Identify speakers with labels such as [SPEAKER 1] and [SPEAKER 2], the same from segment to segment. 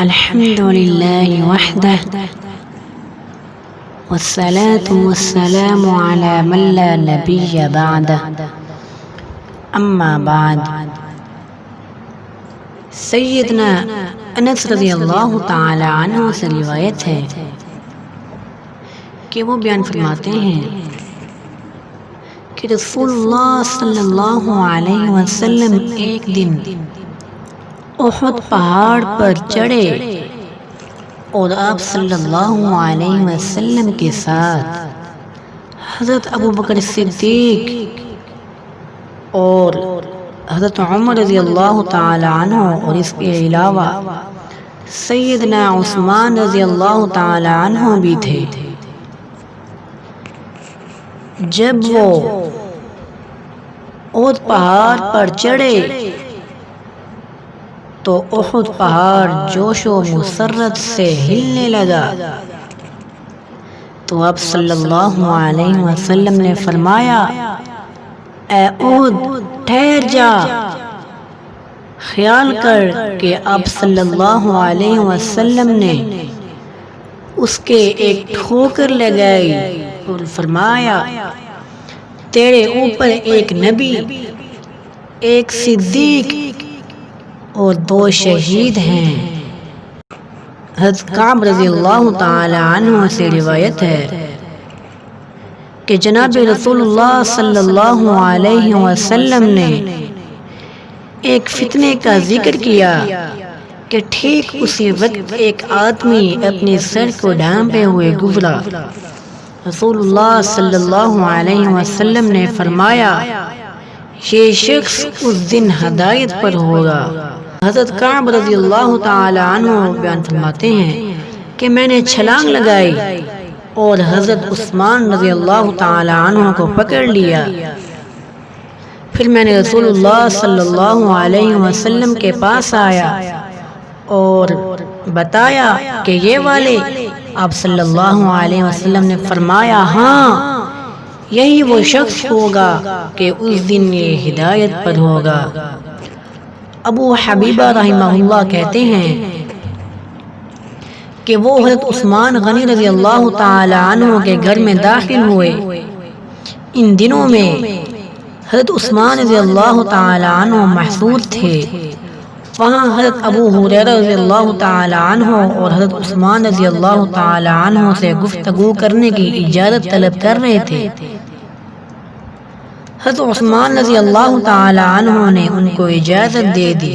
[SPEAKER 1] الحمد لله وحده والصلاة والسلام على من لا نبي بعده اما بعد۔ سیدنا انس رضی اللہ تعالی عنہ سے روایت ہے کہ وہ بیان فرماتے ہیں کہ رسول اللہ صلی اللہ علیہ وسلم ایک دن احد پہاڑ پر چڑھے اور آپ صلی اللہ علیہ وسلم کے ساتھ حضرت ابو بکر صدیق اور حضرت عمر رضی اللہ تعالی عنہ اور اس کے علاوہ سیدنا عثمان رضی اللہ تعالی عنہ بھی تھے۔ جب وہ احد پہاڑ پر چڑھے تو احد پہاڑ جوش و مسرت سے ہلنے لگا، تو آپ صلی اللہ علیہ وسلم نے فرمایا، اے احد ٹھہر جا۔ خیال کر کہ آپ صلی اللہ علیہ وسلم نے اس کے ایک ٹھوکر لگائی اور فرمایا، تیرے اوپر ایک نبی، ایک صدیق اور 2 شہید ہیں۔ حضرت کعب رضی اللہ تعالی عنہ سے روایت ہے کہ جناب رسول اللہ صلی اللہ علیہ وسلم نے ایک فتنے کا ذکر کیا کہ ٹھیک اسی وقت ایک آدمی اپنے سر کو ڈھانپے ہوئے گزرا۔ رسول اللہ صلی اللہ علیہ وسلم نے فرمایا، یہ شخص اس دن ہدایت پر ہوگا۔ حضرت کعب رضی اللہ تعالی عنہ بیان فرماتے ہیں کہ میں نے چھلانگ لگائی اور حضرت عثمان رضی اللہ تعالی عنہ کو پکڑ لیا۔ پھر میں نے رسول اللہ صلی اللہ علیہ وسلم کے پاس آیا اور بتایا کہ یہ والے، آپ صلی اللہ علیہ وسلم نے فرمایا، ہاں یہی وہ شخص ہوگا کہ اس دن یہ ہدایت پر ہوگا۔ ابو حبیبہ رحمہ اللہ کہتے ہیں کہ وہ حضرت عثمان غنی رضی اللہ تعالی عنہ کے گھر میں داخل ہوئے۔ ان دنوں میں حضرت عثمان رضی اللہ تعالی عنہ محصور تھے۔ وہاں حضرت ابو ہریرہ رضی اللہ تعالی عنہ اور حضرت عثمان رضی اللہ تعالی عنہ سے گفتگو کرنے کی اجازت طلب کر رہے تھے۔ حضرت عثمان رضی اللہ تعالی عنہ نے ان کو اجازت دے دی،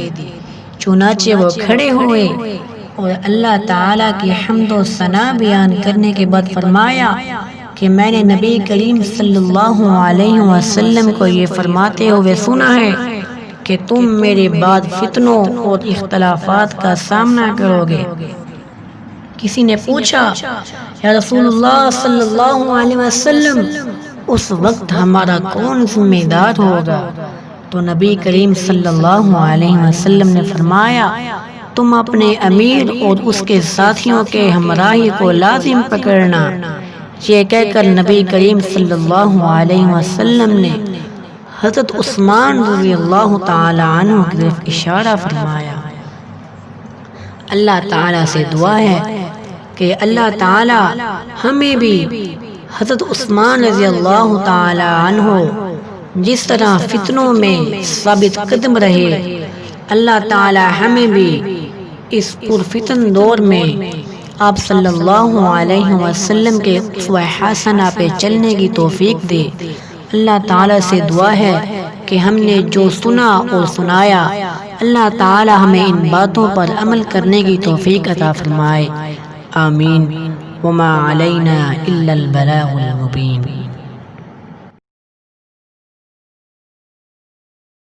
[SPEAKER 1] چنانچہ وہ کھڑے ہوئے اور اللہ تعالیٰ کی حمد و ثنا بیان کرنے کے بعد فرمایا کہ میں نے نبی کریم صلی اللہ علیہ وسلم کو یہ فرماتے ہوئے سنا ہے کہ تم میرے بعد فتنوں اور اختلافات کا سامنا کرو گے۔ کسی نے پوچھا، یا رسول اللہ صلی اللہ علیہ وسلم، اس وقت ہمارا کون ذمہ دار ہوگا؟ تو نبی کریم صلی اللہ علیہ وسلم نے فرمایا، تم اپنے امیر اور اس کے ساتھیوں کے ہمراہی کو لازم پکڑنا۔ یہ کہہ کر نبی کریم صلی اللہ علیہ وسلم نے حضرت عثمان رضی اللہ تعالی عنہ کی طرف اشارہ فرمایا۔ اللہ تعالیٰ سے دعا ہے کہ اللہ تعالیٰ ہمیں بھی حضرت عثمان رضی اللہ تعالی عنہ جس طرح فتنوں میں ثابت قدم رہے، اللہ تعالی ہمیں بھی اس پرفتن دور میں آپ صلی اللہ علیہ وسلم کے اسوہ حسنہ پہ چلنے کی توفیق دے۔ اللہ تعالی سے دعا ہے کہ ہم نے جو سنا اور سنایا، اللہ تعالی ہمیں ان باتوں پر عمل کرنے کی توفیق عطا فرمائے، آمین۔ وما علینا الا البلاغ المبین۔